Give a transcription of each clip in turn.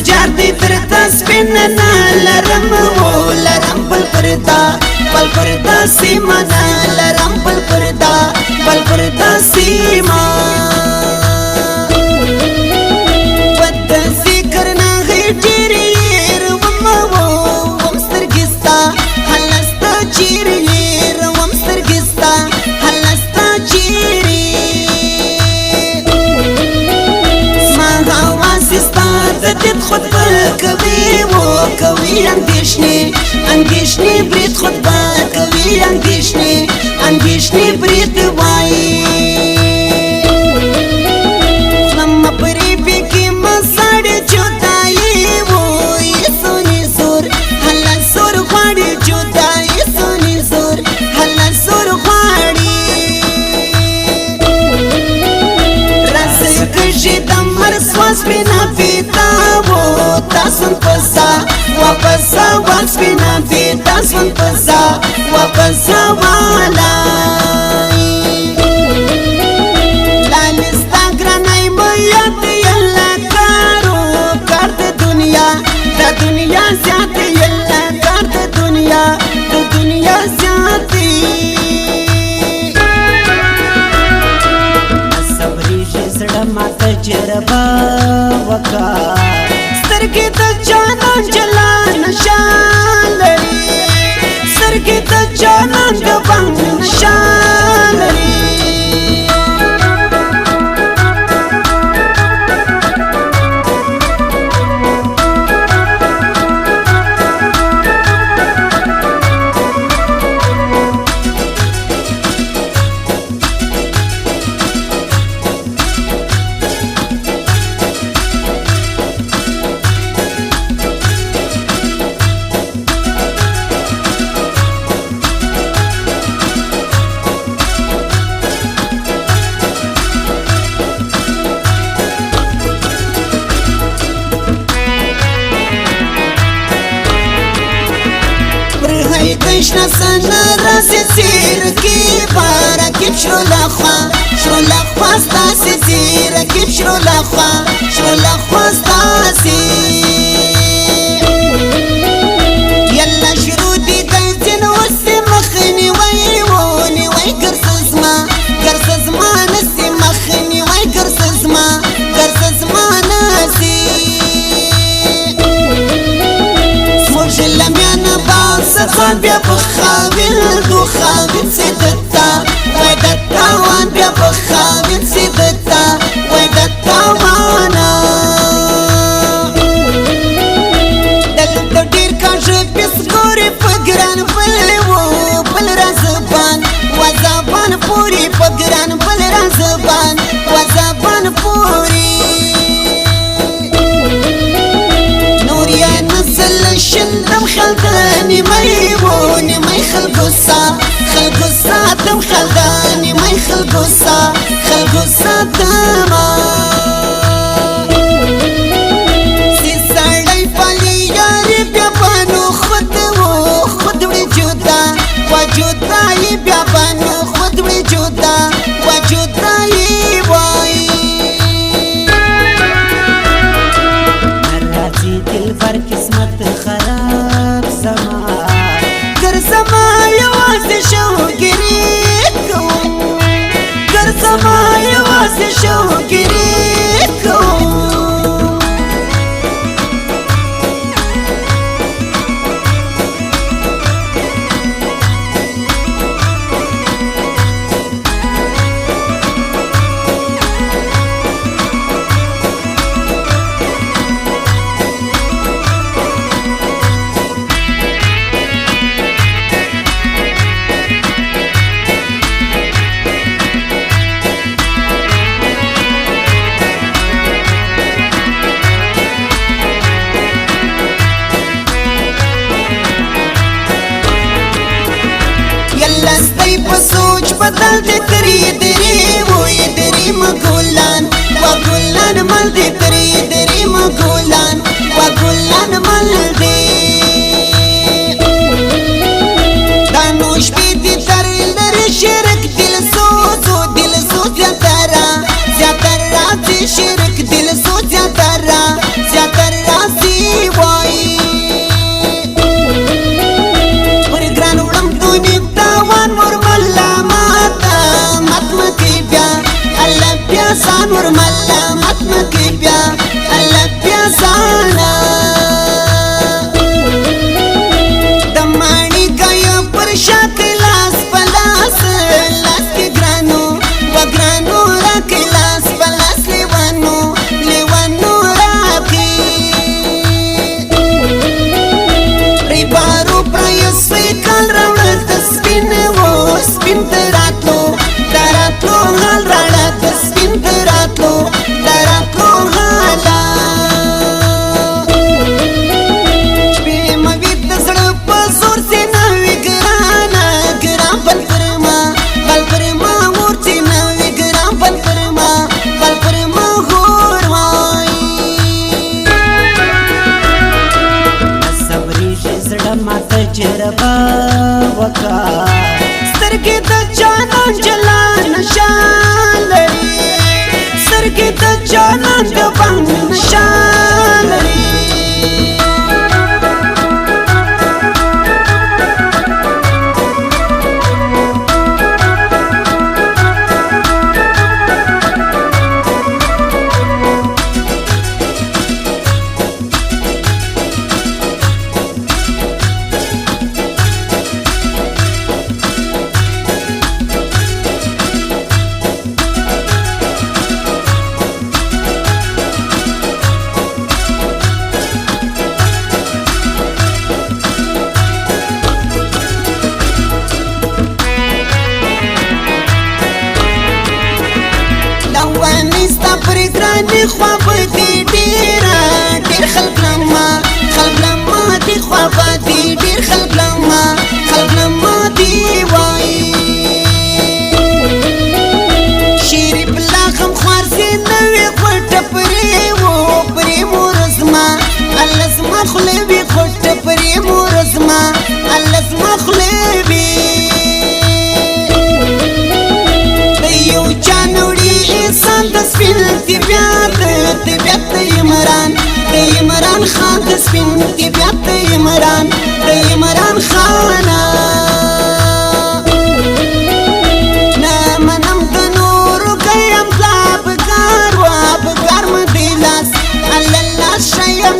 جار دی درتا سپیننا لرم بل پردا سیمانا لرم بل پردا سیما ود ذکر نا غیر وم سترګستا هلستا چیرې وم سترګستا هلستا چیرې ما هوا سستا دت خطبه کوي اندیشنی برید خطبه کوي اندیشنی برید وای لما پری بیکی مساڑ جدائی وی سونی زور حلا سور غاڑی جدائی سونی زور حلا سور غاڑی رس کشی دم هر سواس بینا پیتا و تاسون پسا واپسا واکس بینا پیتا سون پسا واپسا والا لانستا گرانای میات یلا کارو کارت دنیا زیادی یلا کارت دنیا زیادی صبری جسڑا مات جربا وکا سترگی تا جانان جلان نشان لري سترگی تا جانان گوان نشان لري دشنا سنا راسی سیر کی بارا کیب شرو لخوا ستاسی سیر کیب شرو لخوا ستاسی یلا شروع دی دنزین وسی مخنی وی گرسزما نسی مخنی وی گرسزما نسی سموش لمیانا خان بیا بخاویل دو خاویل سیدتا وی دتا وان بیا بخاویل سیدتا وی دتا وانا دلتا دیر کاش پیس گوری پگران بل رازبان وزابان پوری پگران بل رازبان وزابان پوری نوریا نزل شندم خلدانی مای خلقوسا دم خلدانی مای خلقوسا دما سی سړی پالی یاری بیا بانو خود وړي جدا وجودای بیا بانو خود وړي جدا وجودای وای راځي دل پر قسمت خراب زما زما یوازې شوګری کوم زما یوازې شوګری کوم سوچ بدل دے دری وی دری مگولان وگولان مل دے دری مگولان وگولان مل دے دانوش بی دی تر لر شرک دل سوزو زیادر راتی شرک دل سو زیادر راتی تجربه وکا سترګې د جانان جلان نشان لري سترګې د جانان د بنګ نشان لري پرګرانی خواب دی ډیر خلک لما دی خواب دی ډیر خلک لما دی وای شیر بلا غم خوارزي نوې غټه پرې مورزما الله زما خلوي غټه پرې مورزما الله زما خلوي یو جانوړي انسان د سپین طبیعت عمران خان د سپین طبیعت عمران خانا نه منم د نورو ګیم بګار مدلاس الله شیم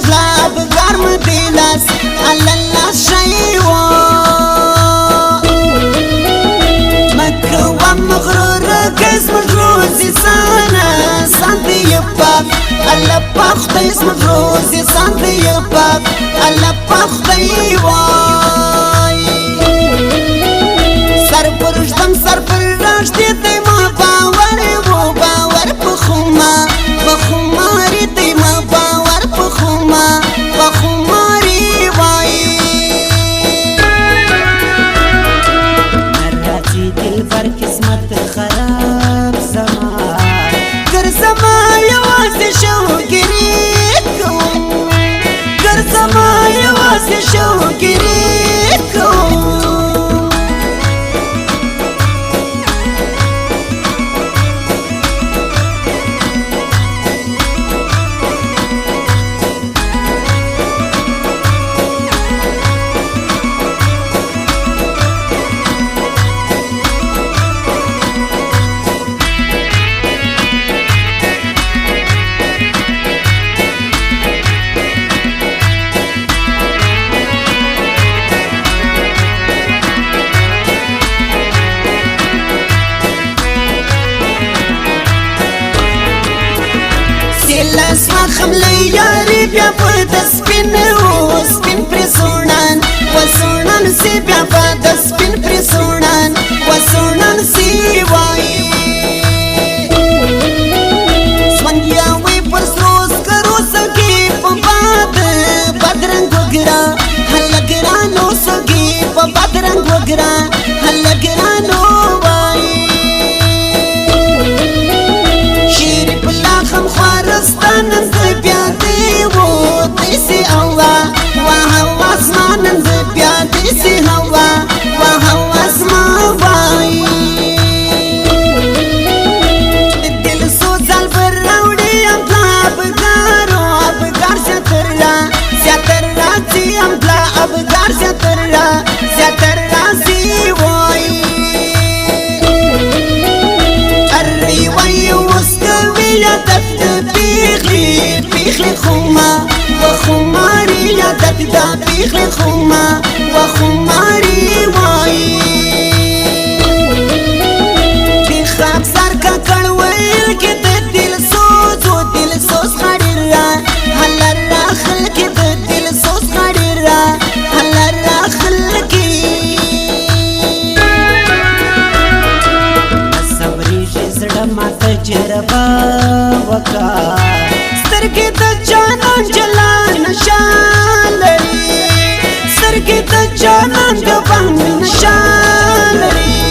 بګار مدلاس الله شی و مکه و مغرور اسم روزي سانا سانتي يباب الله بخدي اسم روزي سانتي يباب الله بخدي واي سر پرشتم سر پرشتي دي ما باور بخماري دي ما باور بخماري واي مراتي دل بر قسمت خراب زما یوازې شوګیری کوم لاسما خمله یاری بیا په د سپین پر سونان وسونان سی بیا په د سپین پر سونان وسونان سی وای سمنګیا وې پر سروس کرو سګي په بدرنګ وګرا هلګرانو سګي په بدرنګ وګرا هلګرانو وای شیر بلا خم خوارستان د بیا دی و دیسی هوا وهوا اسمان د بیا دیسی هوا وهوا اسمان وای دل سوزل براوړي ام ابګار زترا سی ام بلا ابګار زترا سی وای اري وای وسکوي عادت پیغلی خوما وخماري عادت دا پیغلی خوما وخماري وای دی خواب سر کا کړویل کې د دل سوز خړی را هلر راخل کې د دل سوز خړی را هلر راخل کې صبرې زړه ما تجربه وکا سترګې د جانان جلان نشان لري سترګې د جانان د بنګ نشان لري